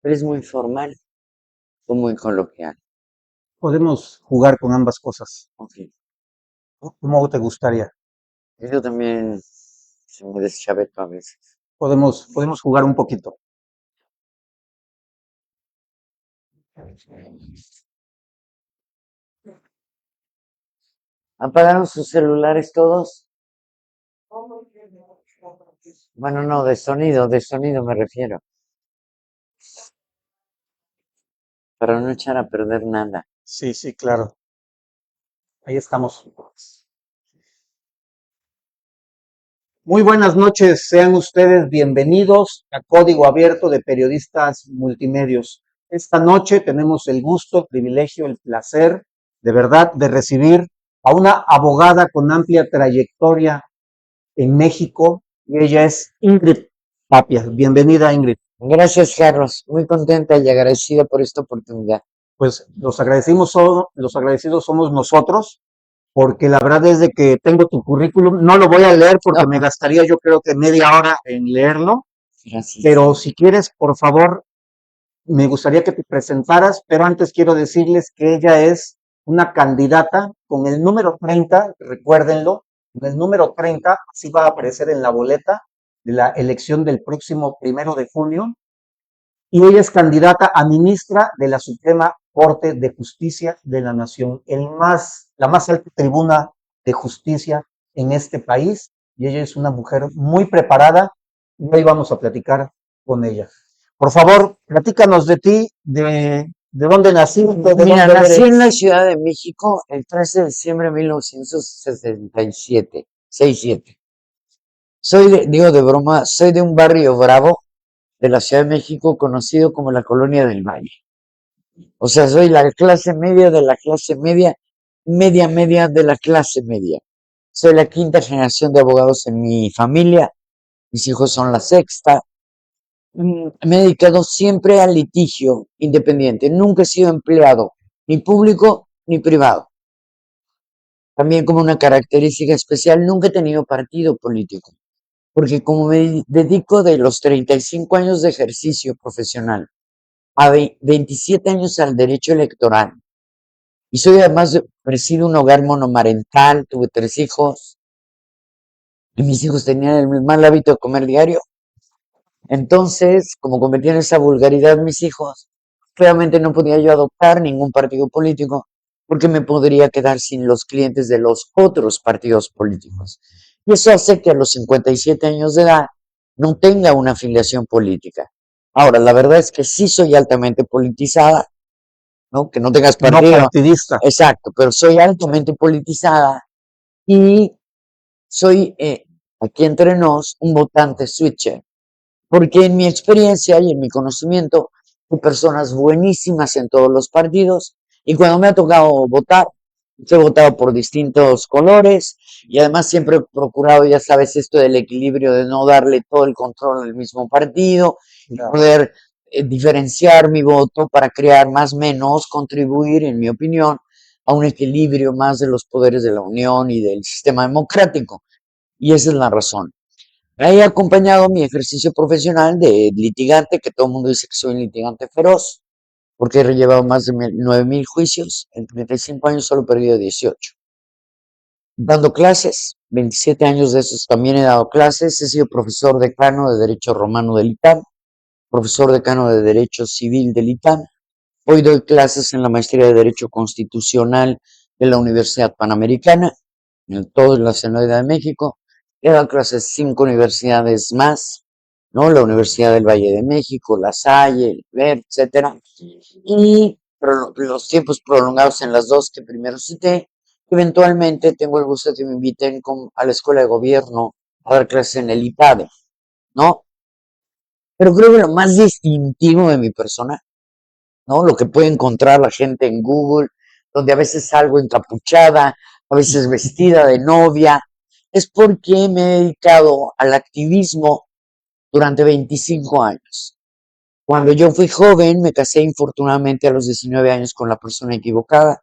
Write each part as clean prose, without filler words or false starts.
¿Eres muy formal o muy coloquial? Podemos jugar con ambas cosas. Ok. ¿Cómo te gustaría? Yo también se me deschaveto a veces. Podemos jugar un poquito. ¿Apagaron sus celulares todos? Bueno, no, de sonido me refiero, para no echar a perder nada. Sí, sí, claro. Ahí estamos. Muy buenas noches, sean ustedes bienvenidos a Código Abierto de Periodistas Multimedios. Esta noche tenemos el gusto, el privilegio, el placer, de verdad, de recibir a una abogada con amplia trayectoria en México y ella es Ingrid Tapia. Bienvenida, Ingrid. Gracias, Carlos. Muy contenta y agradecida por esta oportunidad. Pues los agradecidos somos nosotros, porque la verdad es de que tengo tu currículum, no lo voy a leer porque me gastaría yo creo que media hora en leerlo, Gracias. pero si quieres, por favor, me gustaría que te presentaras, pero antes quiero decirles que ella es una candidata con el número 30, recuérdenlo, con el número 30, así va a aparecer en la boleta de la elección del próximo 1 de junio, y ella es candidata a ministra de la Suprema Corte de Justicia de la Nación, la más alta tribuna de justicia en este país, y ella es una mujer muy preparada, y hoy vamos a platicar con ella. Por favor, platícanos de ti, de dónde naciste, de Mira, dónde nací en la eres. Ciudad de México el 13 de diciembre de 1967, 67. Digo de broma, soy de un barrio bravo de la Ciudad de México conocido como la Colonia del Valle. O sea, soy la clase media de la clase media, media de la clase media. Soy la quinta generación de abogados en mi familia, mis hijos son la sexta. Me he dedicado siempre al litigio independiente, nunca he sido empleado, ni público ni privado. También como una característica especial, nunca he tenido partido político, porque como me dedico de los 35 años de ejercicio profesional a 27 años al derecho electoral, y soy además, presido un hogar monomarental, tuve 3 hijos, y mis hijos tenían el mal hábito de comer diario. Entonces, como cometían esa vulgaridad mis hijos, claramente no podía yo adoptar ningún partido político porque me podría quedar sin los clientes de los otros partidos políticos. Y eso hace que a los 57 años de edad no tenga una afiliación política. Ahora, la verdad es que sí soy altamente politizada, ¿no? Que no tengas No partido. partidista. Exacto, pero soy altamente politizada y soy, aquí entre nos, un votante switcher. Porque en mi experiencia y en mi conocimiento, hay personas buenísimas en todos los partidos y cuando me ha tocado votar, he votado por distintos colores y además siempre he procurado, ya sabes, esto del equilibrio de no darle todo el control al mismo partido y Claro. poder diferenciar mi voto para crear más o menos, contribuir, en mi opinión, a un equilibrio más de los poderes de la Unión y del sistema democrático. Y esa es la razón. He acompañado mi ejercicio profesional de litigante, que todo el mundo dice que soy un litigante feroz, porque he llevado más de 9.000 juicios. En 35 años solo he perdido 18. Dando clases, 27 años de esos también he dado clases. He sido profesor decano de Derecho Romano del ITAM, profesor decano de Derecho Civil del ITAM. Hoy doy clases en la maestría de Derecho Constitucional de la Universidad Panamericana, en toda la Ciudad de México. He dado clases en 5 universidades más, ¿no? La Universidad del Valle de México, La Salle, el IBER, etcétera. Y los tiempos prolongados en las dos que primero cité. Eventualmente tengo el gusto de que me inviten a la Escuela de Gobierno a dar clases en el IPADE, ¿no? Pero creo que lo más distintivo de mi persona, ¿no? Lo que puede encontrar la gente en Google, donde a veces salgo encapuchada, a veces vestida de novia, es porque me he dedicado al activismo durante 25 años. Cuando yo fui joven, me casé infortunadamente a los 19 años con la persona equivocada.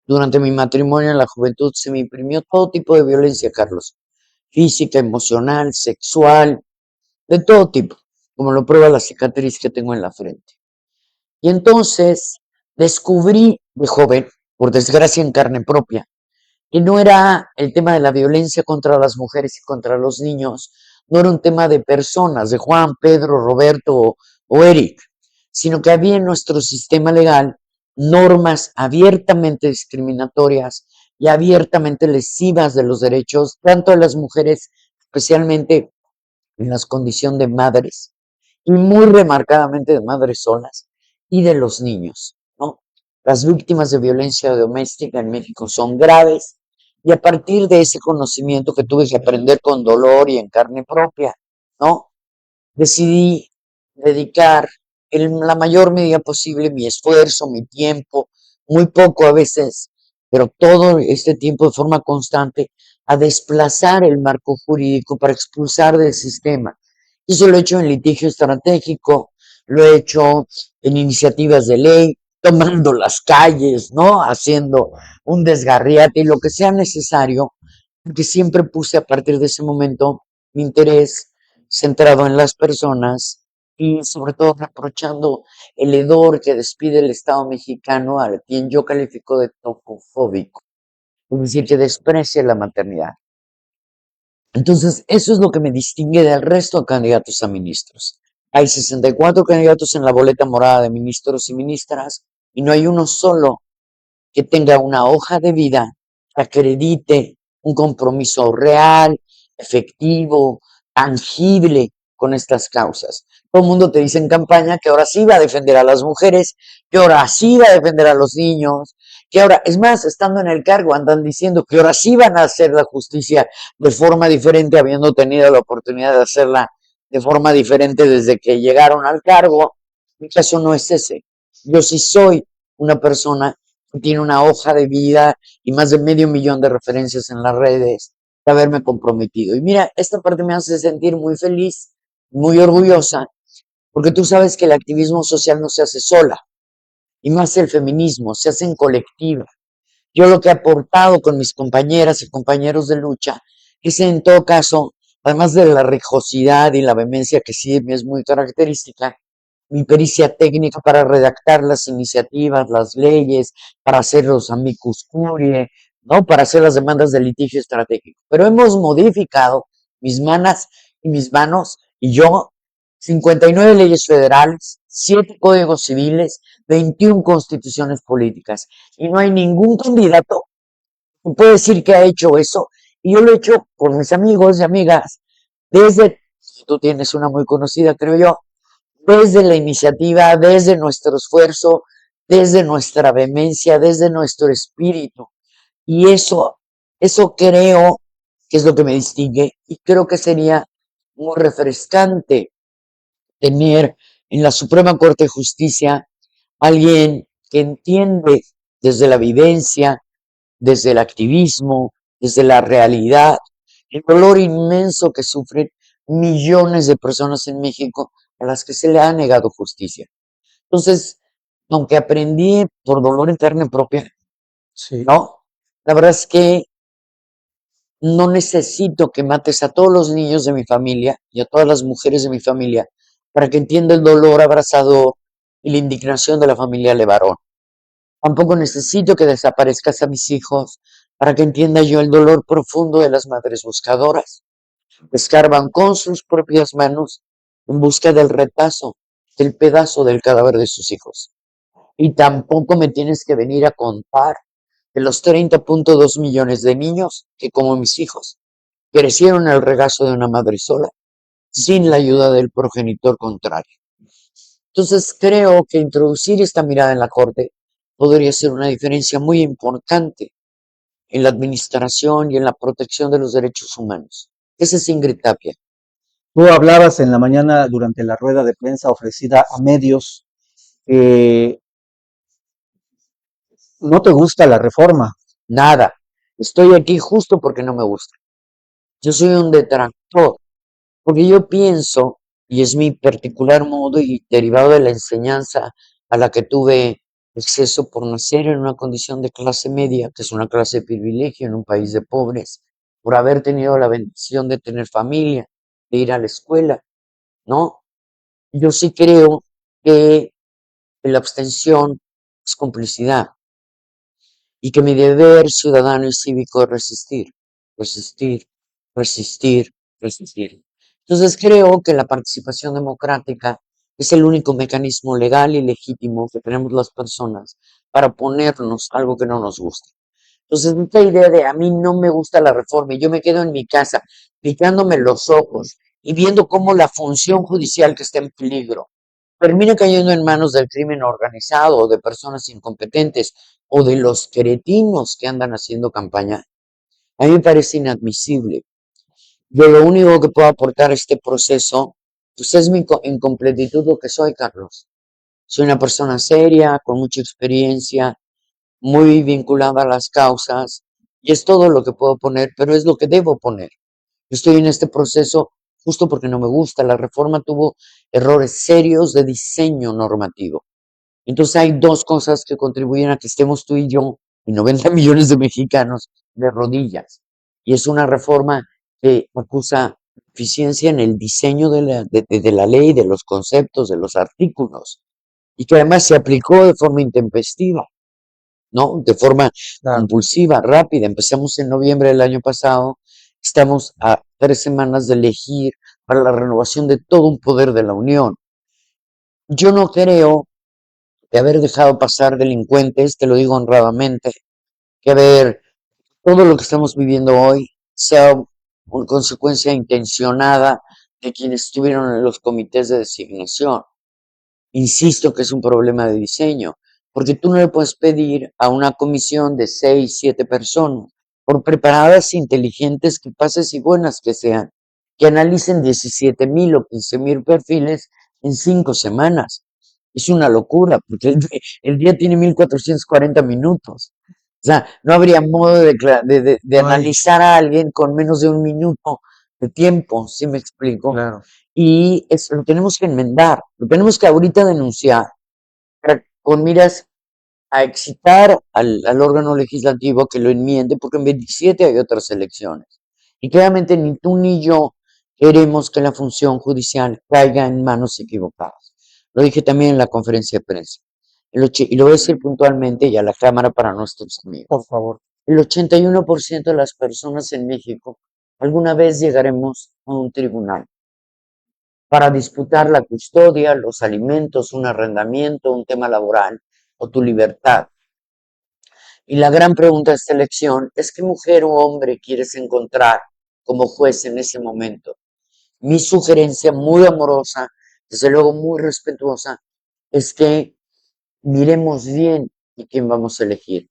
Durante mi matrimonio en la juventud se me imprimió todo tipo de violencia, Carlos. Física, emocional, sexual, de todo tipo, como lo prueba la cicatriz que tengo en la frente. Y entonces descubrí de joven, por desgracia en carne propia, que no era el tema de la violencia contra las mujeres y contra los niños, no era un tema de personas, de Juan, Pedro, Roberto o Eric, sino que había en nuestro sistema legal normas abiertamente discriminatorias y abiertamente lesivas de los derechos, tanto de las mujeres, especialmente en la condición de madres, y muy remarcadamente de madres solas, y de los niños, ¿no? Las víctimas de violencia doméstica en México son graves, y a partir de ese conocimiento que tuve que aprender con dolor y en carne propia, ¿no? Decidí dedicar en la mayor medida posible mi esfuerzo, mi tiempo, muy poco a veces, pero todo este tiempo de forma constante, a desplazar el marco jurídico para expulsar del sistema. Y eso lo he hecho en litigio estratégico, lo he hecho en iniciativas de ley, tomando las calles, ¿no? Haciendo un desgarriate y lo que sea necesario, porque siempre puse a partir de ese momento mi interés centrado en las personas y sobre todo reprochando el hedor que despide el Estado mexicano, a quien yo califico de tocofóbico, es decir, que desprecia la maternidad. Entonces, eso es lo que me distingue del resto de candidatos a ministros. Hay 64 candidatos en la boleta morada de ministros y ministras y no hay uno solo que tenga una hoja de vida que acredite un compromiso real, efectivo, tangible con estas causas. Todo el mundo te dice en campaña que ahora sí va a defender a las mujeres, que ahora sí va a defender a los niños, que ahora, es más, estando en el cargo, andan diciendo que ahora sí van a hacer la justicia de forma diferente, habiendo tenido la oportunidad de hacerla de forma diferente desde que llegaron al cargo. Mi caso no es ese. Yo sí soy una persona que tiene una hoja de vida y más de medio millón de referencias en las redes de haberme comprometido. Y mira, esta parte me hace sentir muy feliz, muy orgullosa, porque tú sabes que el activismo social no se hace sola, y más el feminismo, se hace en colectiva. Yo lo que he aportado con mis compañeras y compañeros de lucha es en todo caso, además de la rijosidad y la vehemencia que sí me es muy característica, mi pericia técnica para redactar las iniciativas, las leyes, para hacer los amicus curiae, ¿no? Para hacer las demandas de litigio estratégico. Pero hemos modificado mis manos y mis manos y yo 59 leyes federales, 7 códigos civiles, 21 constituciones políticas. Y no hay ningún candidato que puede decir que ha hecho eso. Y yo lo he hecho con mis amigos y amigas desde, tú tienes una muy conocida, creo yo, desde la iniciativa, desde nuestro esfuerzo, desde nuestra vehemencia, desde nuestro espíritu. Y eso creo que es lo que me distingue y creo que sería muy refrescante tener en la Suprema Corte de Justicia alguien que entiende desde la vivencia, desde el activismo, desde la realidad, el dolor inmenso que sufren millones de personas en México a las que se le ha negado justicia. Entonces, aunque aprendí por dolor en carne propia, Sí. ¿no? La verdad es que no necesito que mates a todos los niños de mi familia y a todas las mujeres de mi familia para que entienda el dolor abrazador y la indignación de la familia Levarón. Tampoco necesito que desaparezcas a mis hijos para que entienda yo el dolor profundo de las madres buscadoras que escarban con sus propias manos en busca del retazo, del pedazo del cadáver de sus hijos. Y tampoco me tienes que venir a contar de los 30.2 millones de niños que, como mis hijos, crecieron en el regazo de una madre sola, sin la ayuda del progenitor contrario. Entonces creo que introducir esta mirada en la Corte podría ser una diferencia muy importante en la administración y en la protección de los derechos humanos. Ese es Ingrid Tapia. Tú hablabas en la mañana durante la rueda de prensa ofrecida a medios que no te gusta la reforma. Nada. Estoy aquí justo porque no me gusta. Yo soy un detractor, porque yo pienso, y es mi particular modo y derivado de la enseñanza a la que tuve acceso por nacer en una condición de clase media, que es una clase de privilegio en un país de pobres, por haber tenido la bendición de tener familia, de ir a la escuela, ¿no? Yo sí creo que que la abstención es complicidad y que mi deber ciudadano y cívico es resistir, resistir, resistir, resistir. Entonces creo que la participación democrática es el único mecanismo legal y legítimo que tenemos las personas para ponernos algo que no nos gusta. Entonces, esta idea de a mí no me gusta la reforma y yo me quedo en mi casa picándome los ojos y viendo cómo la función judicial que está en peligro termina cayendo en manos del crimen organizado o de personas incompetentes o de los cretinos que andan haciendo campaña, a mí me parece inadmisible. Yo lo único que puedo aportar a este proceso, pues es mi incompletitud lo que soy, Carlos. Soy una persona seria, con mucha experiencia, muy vinculada a las causas, y es todo lo que puedo poner, pero es lo que debo poner. Yo estoy en este proceso justo porque no me gusta. La reforma tuvo errores serios de diseño normativo. Entonces hay dos cosas que contribuyen a que estemos tú y yo y 90 millones de mexicanos de rodillas. Y es una reforma que acusa eficiencia en el diseño de la ley, de los conceptos, de los artículos, y que además se aplicó de forma intempestiva. ¿No? De forma Claro. compulsiva, rápida. Empezamos en noviembre del año pasado, estamos a 3 semanas de elegir para la renovación de todo un poder de la Unión. Yo no creo que haber dejado pasar delincuentes, te lo digo honradamente, que haber todo lo que estamos viviendo hoy sea una consecuencia intencionada de quienes estuvieron en los comités de designación. Insisto que es un problema de diseño, porque tú no le puedes pedir a una comisión de 6, 7 personas, por preparadas, inteligentes, capaces y buenas que sean, que analicen 17,000 o 15,000 perfiles en 5 semanas. Es una locura, porque el día tiene 1440 minutos. O sea, no habría modo de No hay, analizar a alguien con menos de un minuto de tiempo, ¿sí me explico? claro. Y eso lo tenemos que enmendar, lo tenemos que ahorita denunciar con miras a excitar al órgano legislativo que lo enmiende, porque en 27 hay otras elecciones. Y claramente ni tú ni yo queremos que la función judicial caiga en manos equivocadas. Lo dije también en la conferencia de prensa. Y lo voy a decir puntualmente y a la Cámara para nuestros Por amigos. favor. El 81% de las personas en México alguna vez llegaremos a un tribunal para disputar la custodia, los alimentos, un arrendamiento, un tema laboral o tu libertad. Y la gran pregunta de esta elección es qué mujer o hombre quieres encontrar como juez en ese momento. Mi sugerencia muy amorosa, desde luego muy respetuosa, es que miremos bien a quién vamos a elegir,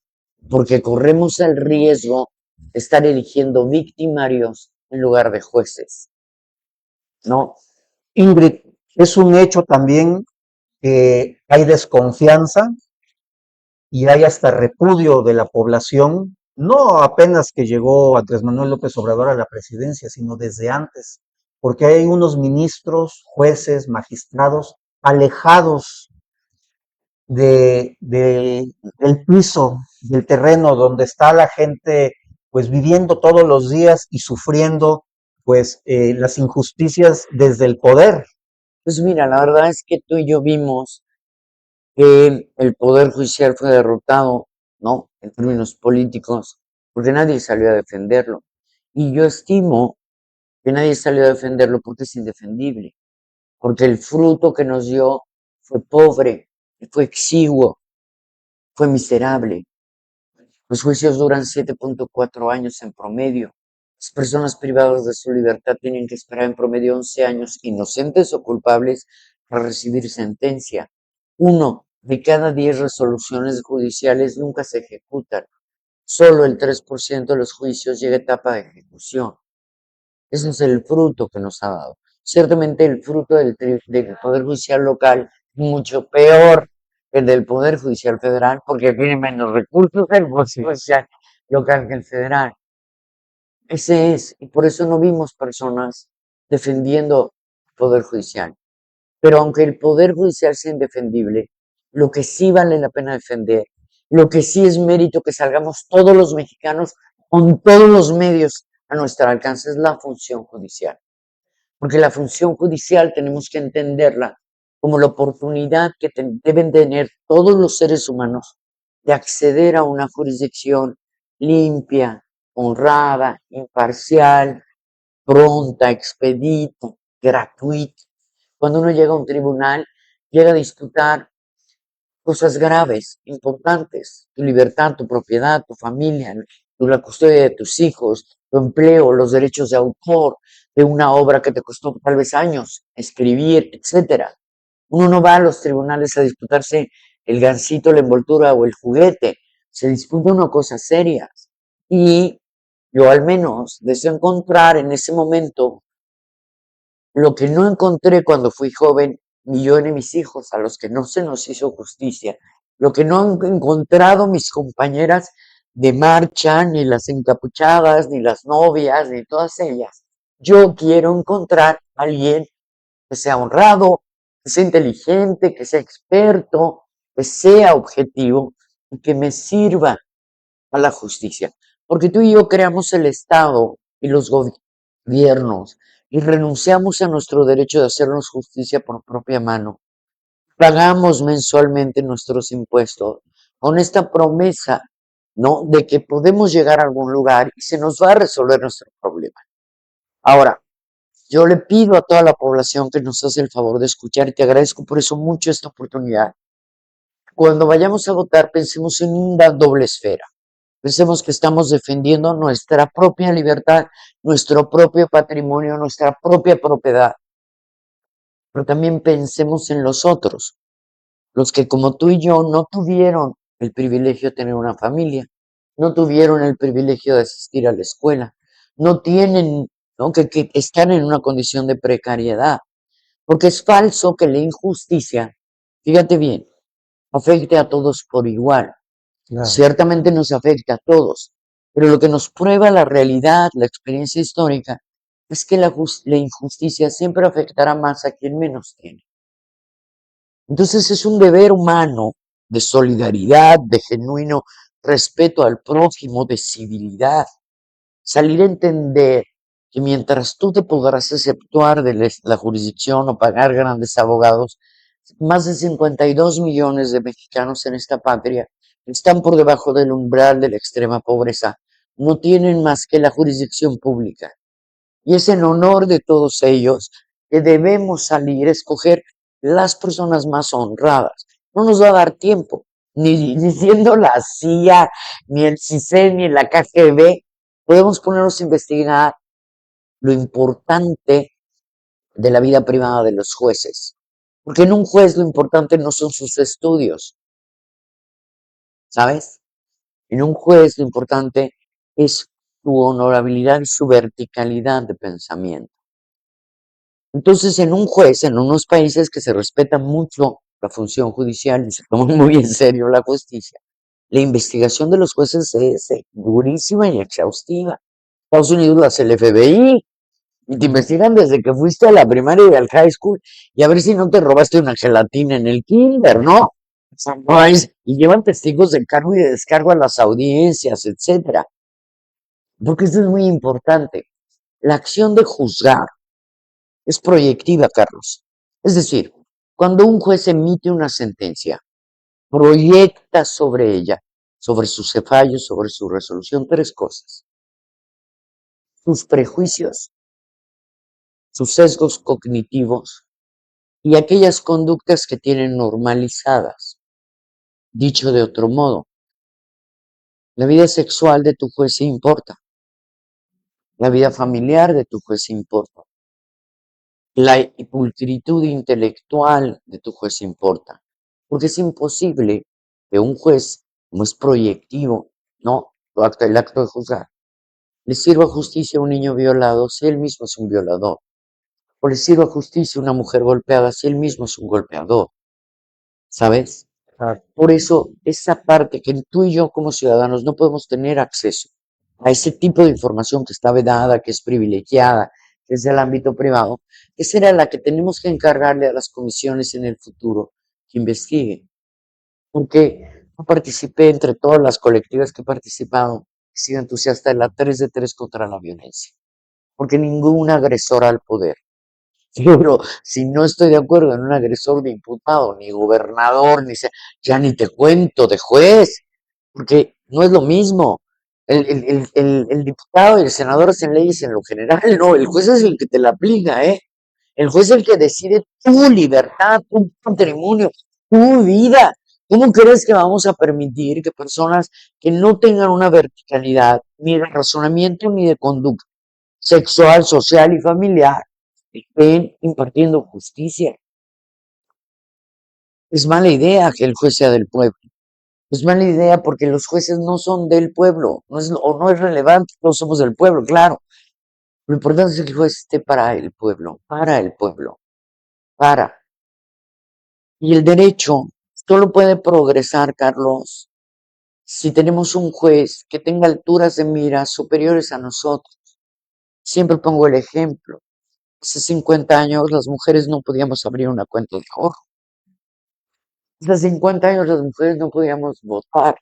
porque corremos el riesgo de estar eligiendo victimarios en lugar de jueces, ¿no? Ingrid, es un hecho también que hay desconfianza y hay hasta repudio de la población, no apenas que llegó Andrés Manuel López Obrador a la presidencia, sino desde antes, porque hay unos ministros, jueces, magistrados alejados del piso, del terreno donde está la gente pues viviendo todos los días y sufriendo pues las injusticias desde el poder. Pues mira, la verdad es que tú y yo vimos que el poder judicial fue derrotado, ¿no? En términos políticos, porque nadie salió a defenderlo. Y yo estimo que nadie salió a defenderlo porque es indefendible, porque el fruto que nos dio fue pobre, fue exiguo, fue miserable. Los juicios duran 7.4 años en promedio. Las personas privadas de su libertad tienen que esperar en promedio 11 años, inocentes o culpables, para recibir sentencia. 1 de cada 10 resoluciones judiciales nunca se ejecutan. Solo el 3% de los juicios llega a etapa de ejecución. Ese es el fruto que nos ha dado. Ciertamente el fruto del Poder Judicial local es mucho peor que el del Poder Judicial federal porque tiene menos recursos el Poder Judicial local que el federal. Ese es, y por eso no vimos personas defendiendo el Poder Judicial. Pero aunque el Poder Judicial sea indefendible, lo que sí vale la pena defender, lo que sí es mérito que salgamos todos los mexicanos con todos los medios a nuestro alcance es la función judicial. Porque la función judicial tenemos que entenderla como la oportunidad que deben tener todos los seres humanos de acceder a una jurisdicción limpia, honrada, imparcial, pronta, expedita, gratuita. Cuando uno llega a un tribunal, llega a disputar cosas graves, importantes, tu libertad, tu propiedad, tu familia, la custodia de tus hijos, tu empleo, los derechos de autor de una obra que te costó tal vez años escribir, etcétera. Uno no va a los tribunales a disputarse el gansito, la envoltura o el juguete, se disputa una cosas serias. Y yo al menos deseo encontrar en ese momento lo que no encontré cuando fui joven, ni yo ni mis hijos, a los que no se nos hizo justicia, lo que no han encontrado mis compañeras de marcha, ni las encapuchadas, ni las novias, ni todas ellas. Yo quiero encontrar a alguien que sea honrado, que sea inteligente, que sea experto, que sea objetivo y que me sirva a la justicia. Porque tú y yo creamos el Estado y los gobiernos y renunciamos a nuestro derecho de hacernos justicia por propia mano. Pagamos mensualmente nuestros impuestos con esta promesa, ¿no? De que podemos llegar a algún lugar y se nos va a resolver nuestro problema. Ahora, yo le pido a toda la población que nos hace el favor de escuchar y te agradezco por eso mucho esta oportunidad. Cuando vayamos a votar, pensemos en una doble esfera. Pensemos que estamos defendiendo nuestra propia libertad, nuestro propio patrimonio, nuestra propia propiedad. Pero también pensemos en los otros, los que como tú y yo no tuvieron el privilegio de tener una familia, no tuvieron el privilegio de asistir a la escuela, no tienen, ¿no? Que están en una condición de precariedad. Porque es falso que la injusticia, fíjate bien, afecte a todos por igual. Claro. Ciertamente nos afecta a todos, pero lo que nos prueba la realidad, la experiencia histórica, es que la injusticia siempre afectará más a quien menos tiene. Entonces es un deber humano de solidaridad, de genuino respeto al prójimo, de civilidad, salir a entender que mientras tú te podrás exceptuar de la jurisdicción o pagar grandes abogados, más de 52 millones de mexicanos en esta patria están por debajo del umbral de la extrema pobreza, no tienen más que la jurisdicción pública. Y es en honor de todos ellos que debemos salir a escoger las personas más honradas. No nos va a dar tiempo, ni siendo la CIA, ni el CISEN, ni la KGB, podemos ponernos a investigar lo importante de la vida privada de los jueces. Porque en un juez lo importante no son sus estudios, ¿sabes? En un juez lo importante es su honorabilidad y su verticalidad de pensamiento. Entonces, en un juez, en unos países que se respeta mucho la función judicial y se toma muy en serio la justicia, la investigación de los jueces es durísima y exhaustiva. Estados Unidos lo hace el FBI y te investigan desde que fuiste a la primaria y al high school y a ver si no te robaste una gelatina en el kinder, ¿no? O sea, no y llevan testigos de cargo y de descargo a las audiencias, etcétera. Porque esto es muy importante. La acción de juzgar es proyectiva, Carlos. Es decir, cuando un juez emite una sentencia, proyecta sobre ella, sobre sus fallos, sobre su resolución, tres cosas. Sus prejuicios, sus sesgos cognitivos y aquellas conductas que tienen normalizadas. Dicho de otro modo, la vida sexual de tu juez importa, la vida familiar de tu juez importa, la pulcritud intelectual de tu juez importa, porque es imposible que un juez, como es proyectivo, no, el acto de juzgar, le sirva justicia a un niño violado si él mismo es un violador, o le sirva justicia a una mujer golpeada si él mismo es un golpeador, ¿sabes? Claro. Por eso, esa parte que tú y yo como ciudadanos no podemos tener acceso a ese tipo de información que está vedada, que es privilegiada, que es del ámbito privado, esa era la que tenemos que encargarle a las comisiones en el futuro que investiguen. Porque yo participé entre todas las colectivas que he participado, he sido entusiasta de la 3 de 3 contra la violencia, porque ningún agresor al poder Pero si no estoy de acuerdo en un agresor de imputado, ni gobernador, ya ni te cuento de juez, porque no es lo mismo. El diputado y el senador hacen leyes en lo general, no, el juez es el que te la aplica, ¿eh? El juez es el que decide tu libertad, tu patrimonio, tu vida. ¿Cómo crees que vamos a permitir que personas que no tengan una verticalidad ni de razonamiento ni de conducta sexual, social y familiar estén impartiendo justicia? Es mala idea que el juez sea del pueblo. Es mala idea porque los jueces no son del pueblo, o no es relevante, no somos del pueblo, claro. Lo importante es que el juez esté para el pueblo, para. Y el derecho solo puede progresar, Carlos, si tenemos un juez que tenga alturas de mira superiores a nosotros. Siempre pongo el ejemplo. Hace 50 años las mujeres no podíamos abrir una cuenta de ahorro. Hace 50 años las mujeres no podíamos votar.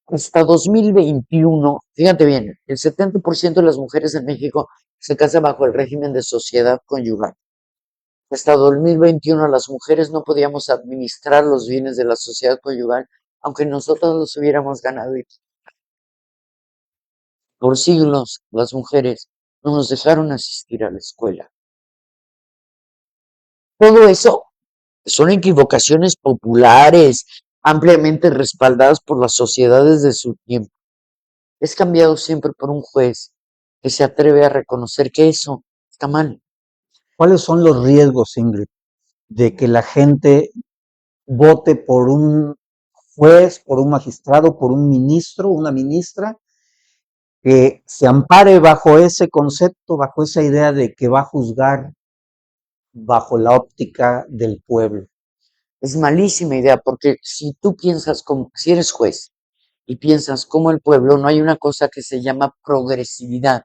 Hasta 2021, fíjate bien, el 70% de las mujeres en México se casan bajo el régimen de sociedad conyugal. Hasta 2021 las mujeres no podíamos administrar los bienes de la sociedad conyugal, aunque nosotros los hubiéramos ganado. Y por siglos las mujeres no nos dejaron asistir a la escuela. Todo eso son equivocaciones populares, ampliamente respaldadas por las sociedades de su tiempo. Es cambiado siempre por un juez que se atreve a reconocer que eso está mal. ¿Cuáles son los riesgos, Ingrid, de que la gente vote por un juez, por un magistrado, por un ministro, una ministra, que se ampare bajo ese concepto, bajo esa idea de que va a juzgar bajo la óptica del pueblo? Es malísima idea porque si tú piensas como, si eres juez y piensas como el pueblo, no hay una cosa que se llama progresividad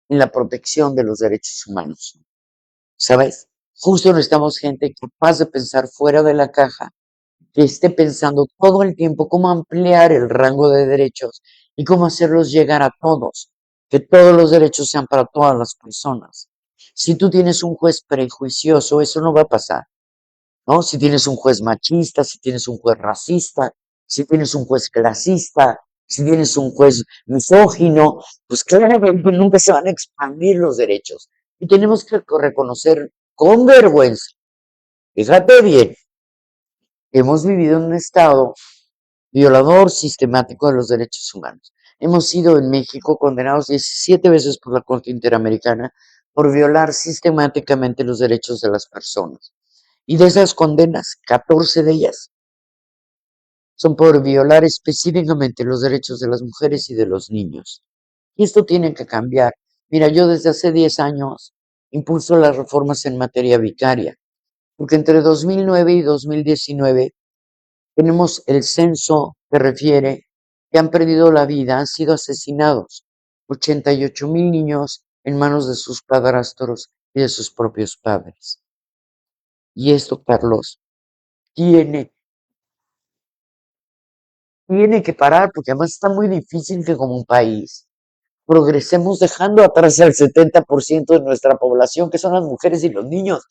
en la protección de los derechos humanos. ¿Sabes? Justo necesitamos gente capaz de pensar fuera de la caja, que esté pensando todo el tiempo cómo ampliar el rango de derechos y cómo hacerlos llegar a todos, que todos los derechos sean para todas las personas. Si tú tienes un juez prejuicioso, eso no va a pasar, ¿no? Si tienes un juez machista, si tienes un juez racista, si tienes un juez clasista, si tienes un juez misógino, pues claramente nunca se van a expandir los derechos. Y tenemos que reconocer con vergüenza, fíjate bien, que hemos vivido en un estado violador sistemático de los derechos humanos. Hemos sido en México condenados 17 veces por la Corte Interamericana por violar sistemáticamente los derechos de las personas. Y de esas condenas, 14 de ellas son por violar específicamente los derechos de las mujeres y de los niños. Y esto tiene que cambiar. Mira, yo desde hace 10 años impulso las reformas en materia vicaria, porque entre 2009 y 2019 tenemos el censo que refiere que han perdido la vida, han sido asesinados 88,000 niños en manos de sus padrastros y de sus propios padres. Y esto, Carlos, tiene, tiene que parar, porque además está muy difícil que como un país progresemos dejando atrás al 70% de nuestra población, que son las mujeres y los niños.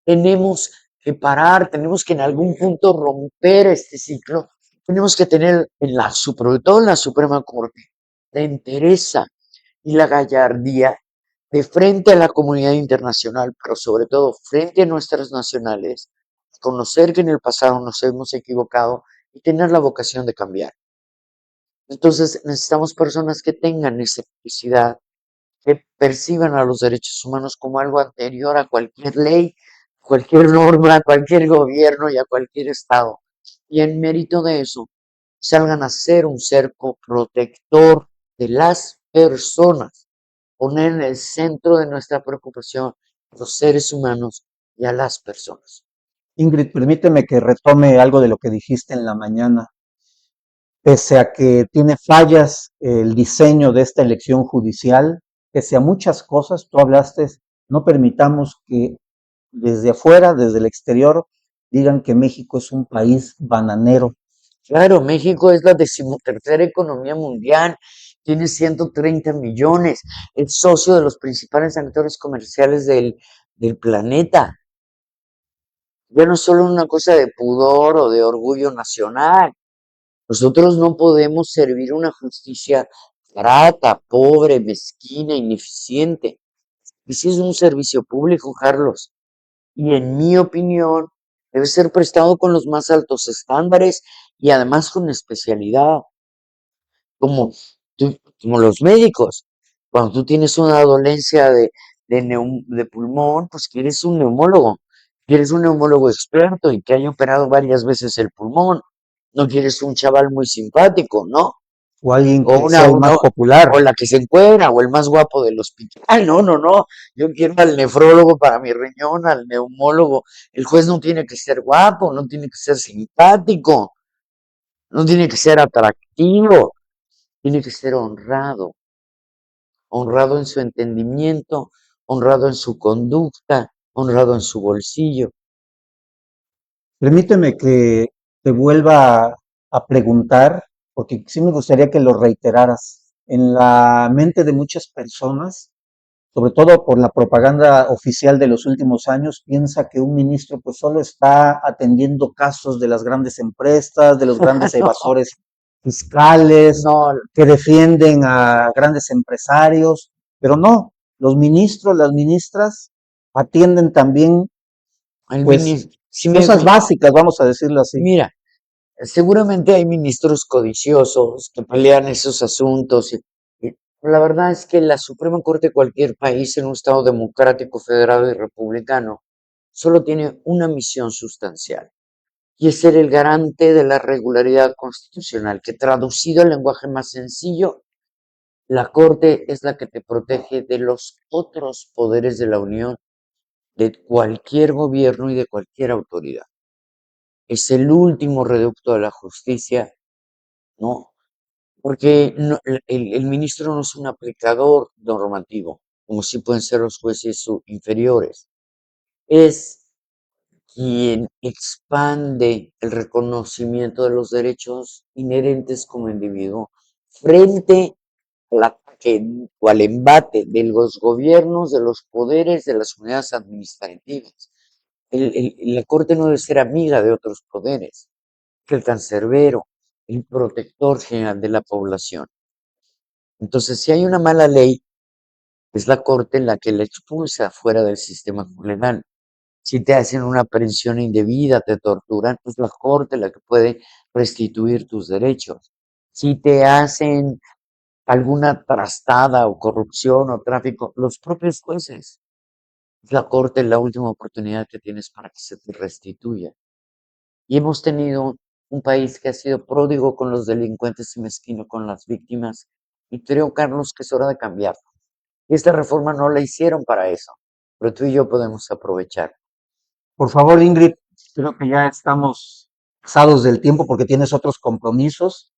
Tenemos que parar, tenemos que en algún punto romper este ciclo. Tenemos que tener sobre todo en la Suprema Corte, la entereza y la gallardía de frente a la comunidad internacional, pero sobre todo frente a nuestras nacionales, conocer que en el pasado nos hemos equivocado y tener la vocación de cambiar. Entonces necesitamos personas que tengan esa capacidad, que perciban a los derechos humanos como algo anterior a cualquier ley, cualquier norma, a cualquier gobierno y a cualquier estado. Y en mérito de eso, salgan a ser un cerco protector de las personas, poner en el centro de nuestra preocupación a los seres humanos y a las personas. Ingrid, permíteme que retome algo de lo que dijiste en la mañana. Pese a que tiene fallas el diseño de esta elección judicial, pese a muchas cosas, tú hablaste, no permitamos que desde afuera, desde el exterior, digan que México es un país bananero. Claro, México es la decimotercera economía mundial, tiene 130 millones, es socio de los principales actores comerciales del del planeta. Ya no es solo una cosa de pudor o de orgullo nacional. Nosotros no podemos servir una justicia barata, pobre, mezquina, ineficiente. Ese es un servicio público, Carlos. Y en mi opinión, debe ser prestado con los más altos estándares y además con especialidad, como, como los médicos. Cuando tú tienes una dolencia de pulmón, pues quieres un neumólogo experto y que haya operado varias veces el pulmón. No quieres un chaval muy simpático, ¿no? O alguien O que sea el más o popular. la que se encuera, o el más guapo del hospital. No, no, no. Yo quiero al nefrólogo para mi riñón, al neumólogo. El juez no tiene que ser guapo, no tiene que ser simpático, no tiene que ser atractivo, tiene que ser honrado. Honrado en su entendimiento, honrado en su conducta, honrado en su bolsillo. Permíteme que te vuelva a preguntar, porque sí me gustaría que lo reiteraras. En la mente de muchas personas, sobre todo por la propaganda oficial de los últimos años, piensa que un ministro pues solo está atendiendo casos de las grandes empresas, de los grandes No, evasores fiscales, no, que defienden a grandes empresarios, pero no, los ministros, las ministras atienden también el pues ministro, si cosas básicas, vamos a decirlo así. mira, seguramente hay ministros codiciosos que pelean esos asuntos. Y la verdad es que la Suprema Corte de cualquier país en un Estado democrático, federal y republicano solo tiene una misión sustancial y es ser el garante de la regularidad constitucional, que traducido al lenguaje más sencillo, la Corte es la que te protege de los otros poderes de la Unión, de cualquier gobierno y de cualquier autoridad. Es el último reducto de la justicia, ¿no? Porque el ministro no es un aplicador normativo, como sí pueden ser los jueces inferiores. Es quien expande el reconocimiento de los derechos inherentes como individuo frente al ataque o al embate de los gobiernos, de los poderes, de las unidades administrativas. La Corte no debe ser amiga de otros poderes, que el cancerbero, el protector general de la población. Entonces, si hay una mala ley, es la Corte la que la expulsa fuera del sistema legal. Si te hacen una aprehensión indebida, te torturan, es la Corte la que puede restituir tus derechos. Si te hacen alguna trastada o corrupción o tráfico, los propios jueces. Es la Corte la última oportunidad que tienes para que se te restituya. Y hemos tenido un país que ha sido pródigo con los delincuentes y mezquino con las víctimas. Y creo, Carlos, que es hora de cambiar. Y esta reforma no la hicieron para eso, pero tú y yo podemos aprovechar. Por favor, Ingrid, creo que ya estamos pasados del tiempo porque tienes otros compromisos,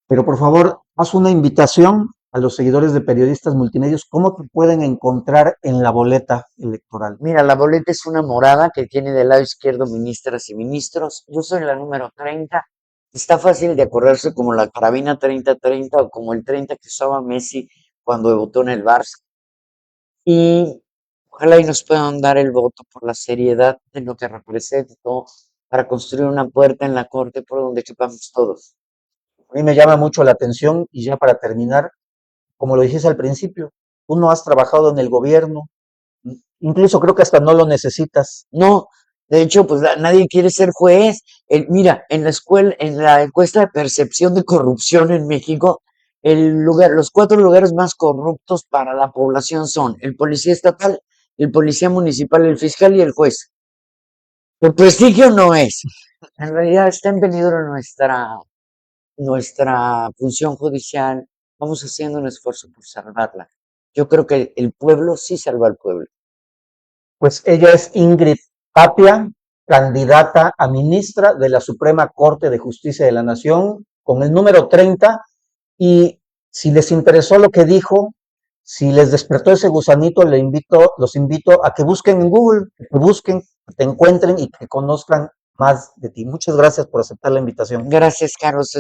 pero por favor, haz una invitación a los seguidores de Periodistas Multimedios, ¿cómo te pueden encontrar en la boleta electoral? Mira, la boleta es una morada que tiene del lado izquierdo ministras y ministros. Yo soy la número 30. Está fácil de acordarse como la carabina 30-30 o como el 30 que usaba Messi cuando debutó en el Barça. Y ojalá y nos puedan dar el voto por la seriedad de lo que representa para construir una puerta en la corte por donde quepamos todos. A mí me llama mucho la atención y ya para terminar, como lo dijiste al principio, tú no has trabajado en el gobierno, incluso creo que hasta no lo necesitas. No, de hecho, pues nadie quiere ser juez. Mira, en la escuela, en la encuesta de percepción de corrupción en México, los 4 lugares más corruptos para la población son el policía estatal, el policía municipal, el fiscal y el juez. Por prestigio no es. En realidad está en peligro nuestra función judicial. Vamos haciendo un esfuerzo por salvarla. Yo creo que el pueblo sí salva al pueblo. Pues ella es Ingrid Tapia, candidata a ministra de la Suprema Corte de Justicia de la Nación, con el número 30. Y si les interesó lo que dijo, si les despertó ese gusanito, los invito a que busquen en Google, que busquen, que te encuentren y que conozcan más de ti. Muchas gracias por aceptar la invitación. Gracias, Carlos.